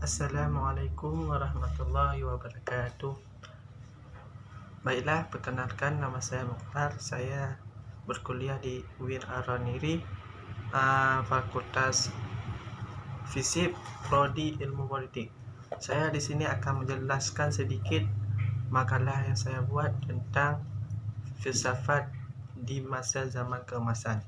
Assalamualaikum warahmatullahi wabarakatuh. Baiklah, perkenalkan nama saya Mukhtar. Saya berkuliah di UIN Araniri, Fakultas Fisip, Prodi Ilmu Politik. Saya di sini akan menjelaskan sedikit makalah yang saya buat tentang filsafat di masa zaman keemasan.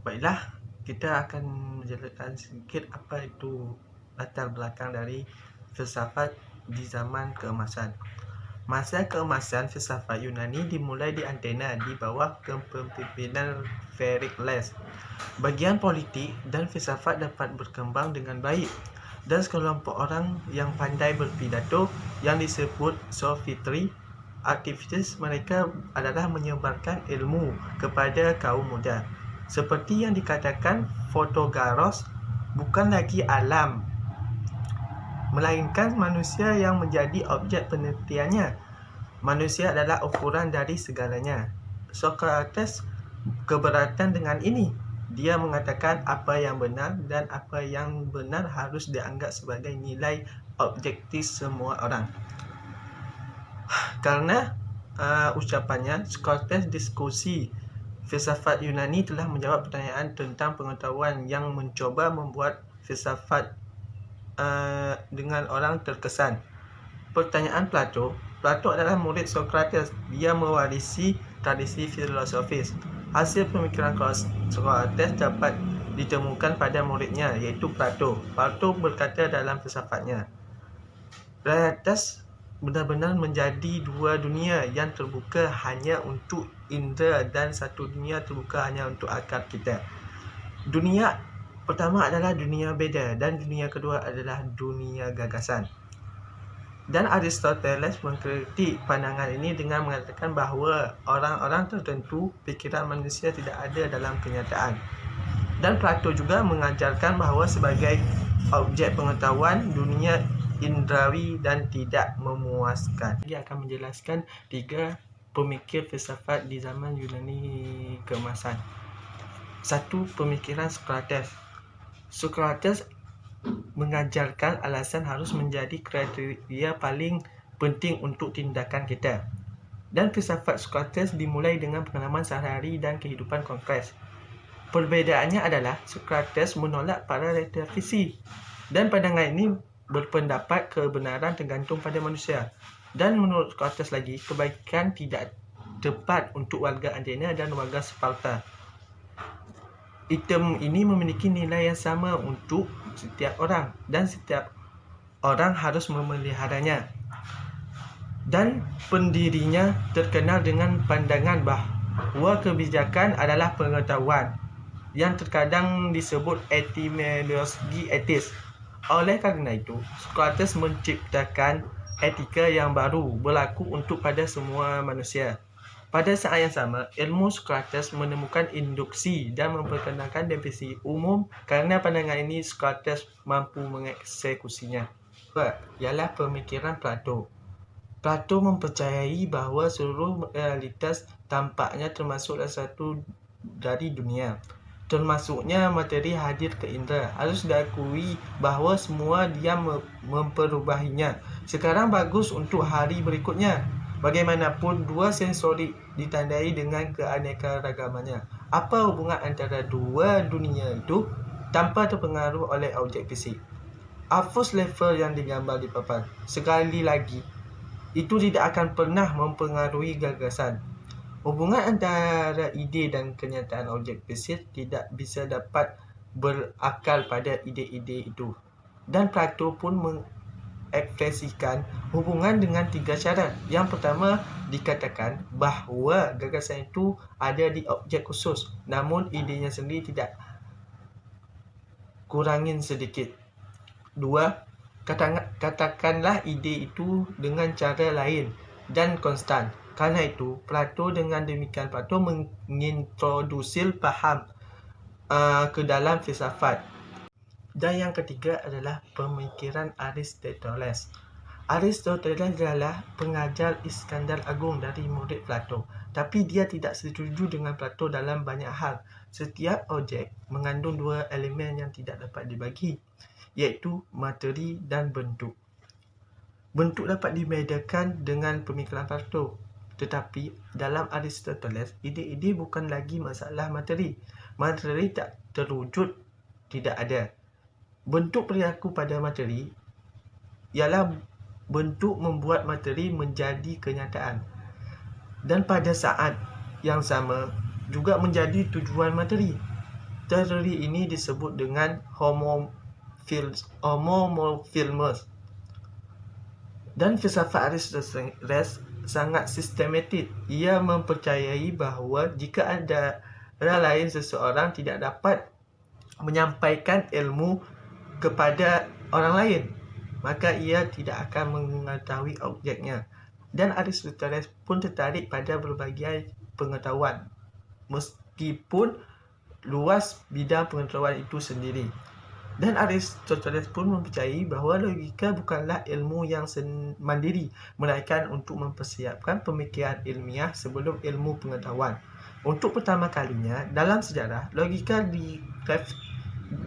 Baiklah, kita akan menjelaskan sedikit apa itu latar belakang dari filsafat di zaman keemasan. Masa keemasan filsafat Yunani dimulai di Athena di bawah kepemimpinan Perikles. Bagian politik dan filsafat dapat berkembang dengan baik, dan sekelompok orang yang pandai berpidato yang disebut sophistry aktivitas mereka adalah menyebarkan ilmu kepada kaum muda. Seperti yang dikatakan Protagoras, bukan lagi alam, melainkan manusia yang menjadi objek penelitiannya. Manusia adalah ukuran dari segalanya. Socrates keberatan dengan ini. Dia mengatakan apa yang benar dan apa yang benar harus dianggap sebagai nilai objektif semua orang. Karena ucapannya, Socrates diskusi filsafat Yunani telah menjawab pertanyaan tentang pengetahuan yang mencoba membuat filsafat dengan orang terkesan. Pertanyaan Plato adalah murid Socrates. Dia mewarisi tradisi filosofis. Hasil pemikiran Socrates dapat ditemukan pada muridnya, iaitu Plato. Plato berkata dalam filsafatnya, realitas benar-benar menjadi dua dunia yang terbuka hanya untuk indera dan satu dunia terbuka hanya untuk akal kita. Dunia pertama adalah dunia beda dan dunia kedua adalah dunia gagasan. Dan Aristoteles mengkritik pandangan ini dengan mengatakan bahawa orang-orang tertentu pikiran manusia tidak ada dalam kenyataan. Dan Plato juga mengajarkan bahawa sebagai objek pengetahuan dunia indrawi dan tidak memuaskan. Dia akan menjelaskan 3 pemikir filsafat di zaman Yunani keemasan. 1. Pemikiran Socrates. Socrates mengajarkan alasan harus menjadi kriteria paling penting untuk tindakan kita. Dan filsafat Socrates dimulai dengan pengalaman sehari-hari dan kehidupan konkret. Perbedaannya adalah Socrates menolak para metafisik, dan pandangan ini berpendapat kebenaran tergantung pada manusia. Dan menurut Socrates lagi, kebaikan tidak tepat untuk warga Athena dan warga Sparta. Item ini memiliki nilai yang sama untuk setiap orang, dan setiap orang harus memeliharanya. Dan pendirinya terkenal dengan pandangan bahawa kebijakan adalah pengetahuan, yang terkadang disebut etimologi etis. Oleh kerana itu, Socrates menciptakan etika yang baru berlaku untuk pada semua manusia. Pada saat yang sama, ilmu Socrates menemukan induksi dan memperkenalkan definisi umum. Kerana pandangan ini, Socrates mampu mengeksekusinya. Ialah pemikiran Plato. Plato mempercayai bahawa seluruh realitas tampaknya termasuklah satu dari dunia, termasuknya materi hadir ke indera. Harus diakui bahawa semua dia memperubahinya. Sekarang bagus untuk hari berikutnya. Bagaimanapun, dua sensori ditandai dengan keanekaragamannya. Apa hubungan antara dua dunia itu tanpa terpengaruh oleh objek fisik? Afus level yang digambar di papan. Sekali lagi, itu tidak akan pernah mempengaruhi gagasan. Hubungan antara ide dan kenyataan objek fisik tidak bisa dapat berakal pada ide-ide itu. Dan Plato pun mengekspresikan hubungan dengan 3 syarat. Yang pertama, dikatakan bahawa gagasan itu ada di objek khusus, namun idenya sendiri tidak. Kurangin sedikit. 2. Katakanlah ide itu dengan cara lain dan konstan. Karena itu, Plato dengan demikian Plato mengintroduksi faham ke dalam filsafat. Dan yang ketiga adalah pemikiran Aristoteles. Aristoteles adalah pengajar Iskandar Agung dari murid Plato. Tapi dia tidak setuju dengan Plato dalam banyak hal. Setiap objek mengandung 2 elemen yang tidak dapat dibagi. iaitu materi dan bentuk. Bentuk dapat dibedakan dengan pemikiran Plato, tetapi dalam Aristoteles, ide-ide bukan lagi masalah materi. Materi tak terwujud, tidak ada. Bentuk perilaku pada materi ialah bentuk membuat materi menjadi kenyataan. Dan pada saat yang sama juga menjadi tujuan materi. Teori ini disebut dengan homomorphisme. Dan filsafat Aristoteles sangat sistematik. Ia mempercayai bahawa jika ada lain seseorang tidak dapat menyampaikan ilmu kepada orang lain, maka ia tidak akan mengetahui objeknya. Dan Aristoteles pun tertarik pada berbagai pengetahuan, meskipun luas bidang pengetahuan itu sendiri. Dan Aristoteles pun mempercayai bahawa logika bukanlah ilmu yang mandiri, melainkan untuk mempersiapkan pemikiran ilmiah sebelum ilmu pengetahuan. Untuk pertama kalinya dalam sejarah, logika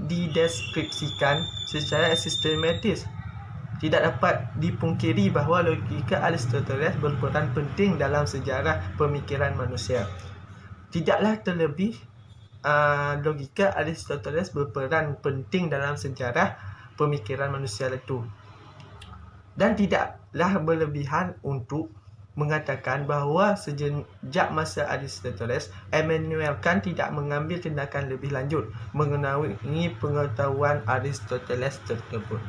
dideskripsikan secara sistematis. Tidak dapat dipungkiri bahawa logika Aristoteles berperan penting dalam sejarah pemikiran manusia. Tidaklah terlebih logika Aristoteles berperan penting dalam sejarah pemikiran manusia itu. Dan tidaklah berlebihan untuk mengatakan bahawa sejak masa Aristoteles, Immanuel Kant tidak mengambil tindakan lebih lanjut mengenai pengetahuan Aristoteles tersebut.